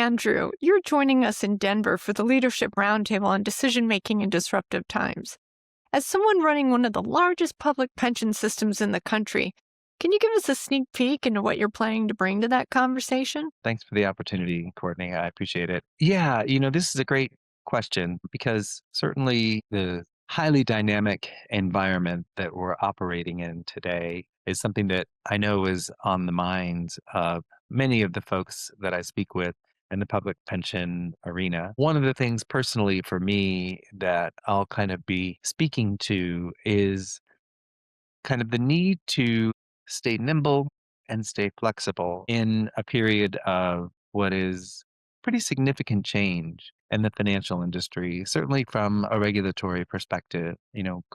Andrew. You're joining us in Denver for the Leadership Roundtable on Decision Making in Disruptive Times. As someone running one of the largest public pension systems in the country, can you give us a sneak peek into what you're planning to bring to that conversation? Thanks for the opportunity, Courtney. I appreciate it. Yeah, this is a great question because certainly the highly dynamic environment that we're operating in today is something that I know is on the minds of many of the folks that I speak with in the public pension arena. One of the things personally for me that I'll kind of be speaking to is kind of the need to stay nimble and stay flexible in a period of what is pretty significant change in the financial industry, certainly from a regulatory perspective.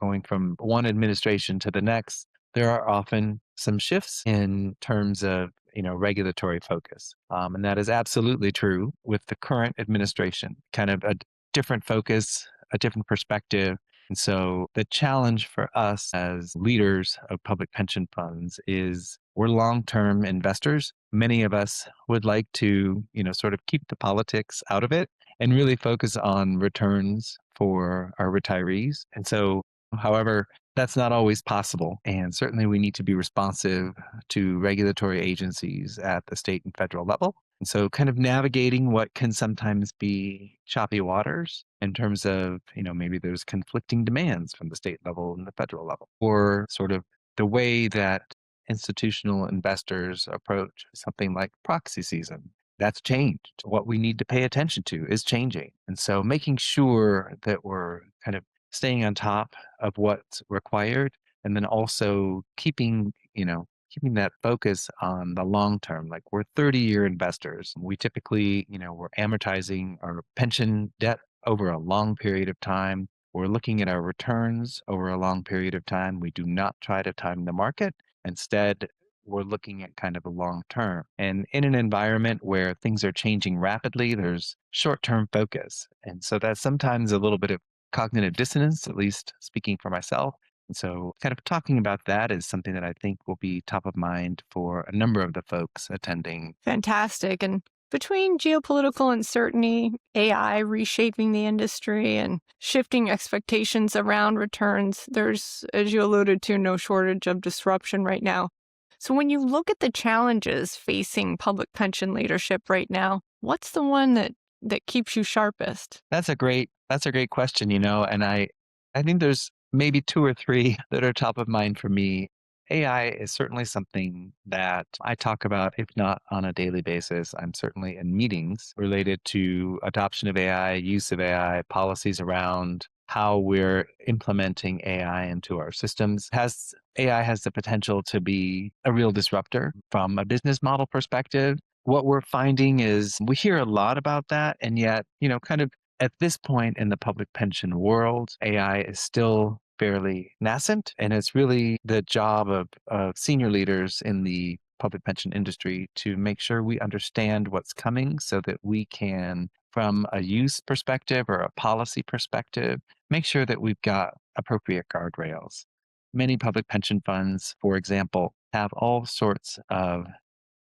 Going from one administration to the next, there are often some shifts in terms of regulatory focus. And that is absolutely true with the current administration, kind of a different focus, a different perspective. And so the challenge for us as leaders of public pension funds is we're long-term investors. Many of us would like to, sort of keep the politics out of it and really focus on returns for our retirees. And so, however, that's not always possible. And certainly we need to be responsive to regulatory agencies at the state and federal level. And so kind of navigating what can sometimes be choppy waters in terms of, maybe there's conflicting demands from the state level and the federal level, or sort of the way that institutional investors approach something like proxy season. That's changed. What we need to pay attention to is changing. And so making sure that we're kind of staying on top of what's required and then also keeping that focus on the long term. Like we're 30-year investors. We typically, we're amortizing our pension debt over a long period of time. We're looking at our returns over a long period of time. We do not try to time the market. Instead, we're looking at kind of a long term. And in an environment where things are changing rapidly, there's short-term focus. And so that's sometimes a little bit of cognitive dissonance, at least speaking for myself. And so kind of talking about that is something that I think will be top of mind for a number of the folks attending. Fantastic. And between geopolitical uncertainty, AI reshaping the industry, and shifting expectations around returns, there's, as you alluded to, no shortage of disruption right now. So when you look at the challenges facing public pension leadership right now, what's the one that keeps you sharpest? That's a great question, and I think there's maybe two or three that are top of mind for me. AI is certainly something that I talk about, if not on a daily basis. I'm certainly in meetings related to adoption of AI, use of AI, policies around how we're implementing AI into our systems. AI has the potential to be a real disruptor from a business model perspective. What we're finding is we hear a lot about that, and yet, kind of at this point in the public pension world, AI is still fairly nascent, and it's really the job of senior leaders in the public pension industry to make sure we understand what's coming so that we can, from a use perspective or a policy perspective, make sure that we've got appropriate guardrails. Many public pension funds, for example, have all sorts of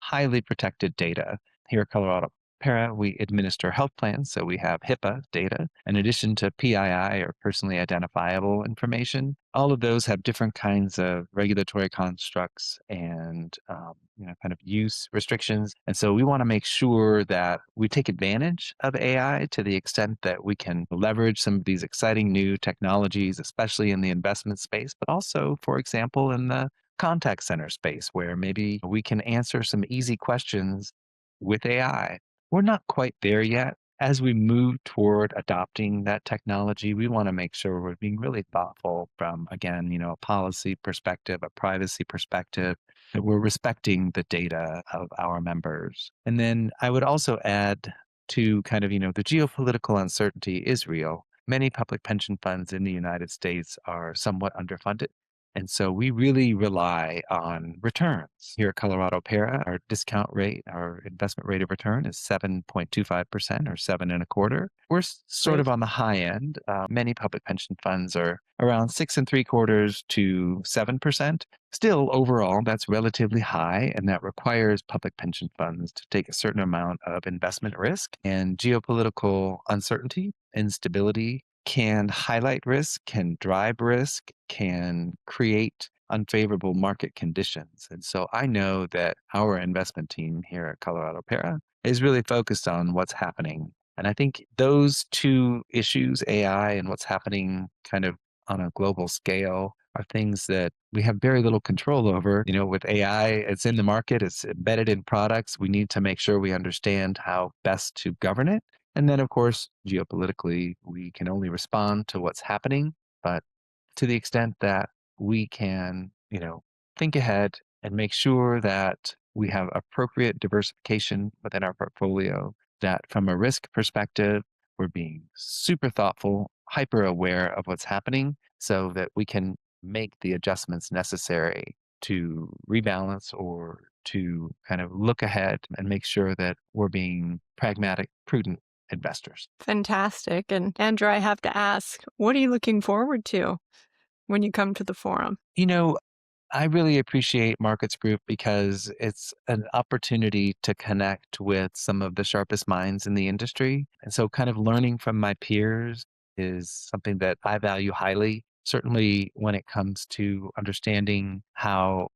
highly protected data. Here at Colorado Para, we administer health plans, so we have HIPAA data, in addition to PII, or personally identifiable information. All of those have different kinds of regulatory constructs and kind of use restrictions. And so we want to make sure that we take advantage of AI to the extent that we can leverage some of these exciting new technologies, especially in the investment space, but also, for example, in the contact center space, where maybe we can answer some easy questions with AI. We're not quite there yet. As we move toward adopting that technology, we want to make sure we're being really thoughtful from, again, a policy perspective, a privacy perspective, that we're respecting the data of our members. And then I would also add to kind of, the geopolitical uncertainty is real. Many public pension funds in the United States are somewhat underfunded. And so we really rely on returns. Here at Colorado Para, our discount rate, our investment rate of return is 7.25% or seven and a quarter. We're sort Great. of on the high end. Many public pension funds are around six and three quarters to 7%. Still, overall, that's relatively high, and that requires public pension funds to take a certain amount of investment risk. And geopolitical uncertainty, instability can highlight risk, can drive risk, can create unfavorable market conditions. And so I know that our investment team here at Colorado Para is really focused on what's happening. And I think those two issues, AI and what's happening kind of on a global scale, are things that we have very little control over. With AI, it's in the market, it's embedded in products. We need to make sure we understand how best to govern it. And then, of course, geopolitically, we can only respond to what's happening. But to the extent that we can, think ahead and make sure that we have appropriate diversification within our portfolio, that from a risk perspective, we're being super thoughtful, hyper aware of what's happening so that we can make the adjustments necessary to rebalance or to kind of look ahead and make sure that we're being pragmatic, prudent investors. Fantastic. And Andrew, I have to ask, what are you looking forward to when you come to the forum? I really appreciate Markets Group because it's an opportunity to connect with some of the sharpest minds in the industry. And so, kind of learning from my peers is something that I value highly. Certainly, when it comes to understanding how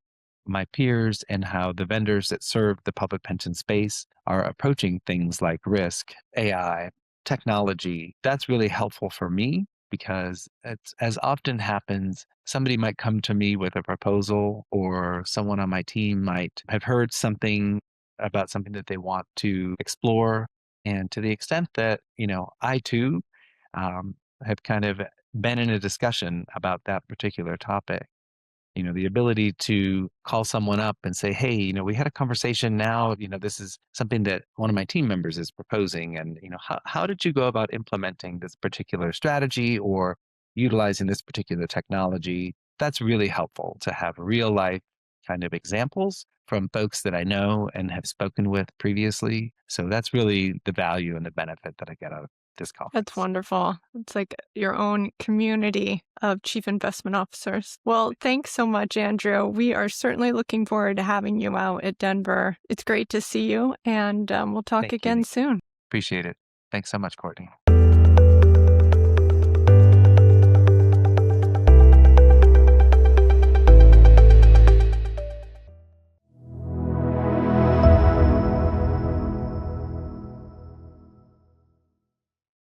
my peers and how the vendors that serve the public pension space are approaching things like risk, AI, technology, that's really helpful for me because it's as often happens, somebody might come to me with a proposal or someone on my team might have heard something about something that they want to explore. And to the extent that, I too have kind of been in a discussion about that particular topic, the ability to call someone up and say, hey, we had a conversation now, this is something that one of my team members is proposing. And, how did you go about implementing this particular strategy or utilizing this particular technology? That's really helpful to have real life kind of examples from folks that I know and have spoken with previously. So that's really the value and the benefit that I get out of this That's conference. wonderful. It's like your own community of chief investment officers. Well, thanks so much, Andrew. We are certainly looking forward to having you out at Denver. It's great to see you, and we'll talk Thank you. again soon. Appreciate it. Thanks so much, Courtney.